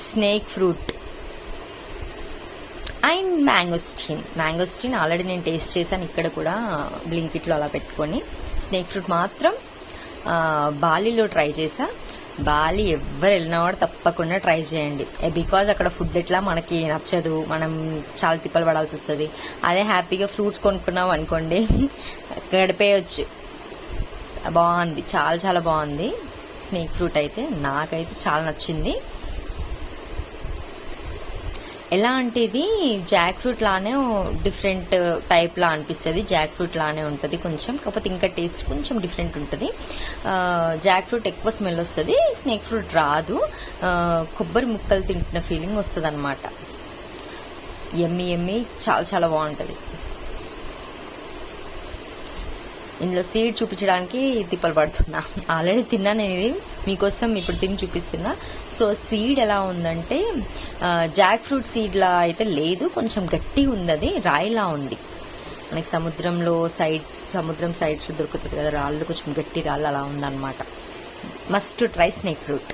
Snake fruit and mangosteen already నేను taste చేశాను ఇక్కడ కూడా బ్లింకిట్లో అలా పెట్టుకొని. స్నేక్ ఫ్రూట్ మాత్రం బాలీలో ట్రై చేసా. బాలి ఎవరు వెళ్ళినా కూడా తప్పకుండా ట్రై చేయండి. బికాజ్ అక్కడ ఫుడ్ ఎట్లా మనకి నచ్చదు, మనం చాలా తిప్పలు పడాల్సి వస్తుంది. అదే హ్యాపీగా ఫ్రూట్స్ కొనుక్కున్నాం అనుకోండి గడిపేయచ్చు. బాగుంది, చాలా చాలా బాగుంది స్నేక్ ఫ్రూట్ అయితే. నాకైతే చాలా నచ్చింది. ఎలా అంటే ఇది జాక్ ఫ్రూట్ లానే డిఫరెంట్ టైప్ లా అనిపిస్తుంది. జాక్ ఫ్రూట్ లానే ఉంటుంది కొంచెం, కాకపోతే ఇంకా టేస్ట్ కొంచెం డిఫరెంట్ ఉంటుంది. జాక్ ఫ్రూట్ ఎక్కువ స్మెల్ వస్తుంది, స్నేక్ ఫ్రూట్ రాదు. కొబ్బరి ముక్కలు తింటున్న ఫీలింగ్ వస్తుంది అనమాట. ఎమ్మి చాలా చాలా బాగుంటుంది. ఇందులో సీడ్ చూపించడానికి తిప్పలు పడుతున్నా. ఆల్రెడీ తిన్నా నేను, ఇది మీకోసం ఇప్పుడు తిని చూపిస్తున్నా. సో సీడ్ ఎలా ఉందంటే జాక్ ఫ్రూట్ సీడ్ లా అయితే లేదు, కొంచెం గట్టిగా ఉంది, అది రాయిలా ఉంది. మనకి సముద్రం సైడ్స్ దొరుకుతుంది కదా రాళ్ళు, కొంచెం గట్టి రాళ్ళు అలా ఉందన్నమాట. Must try snake fruit.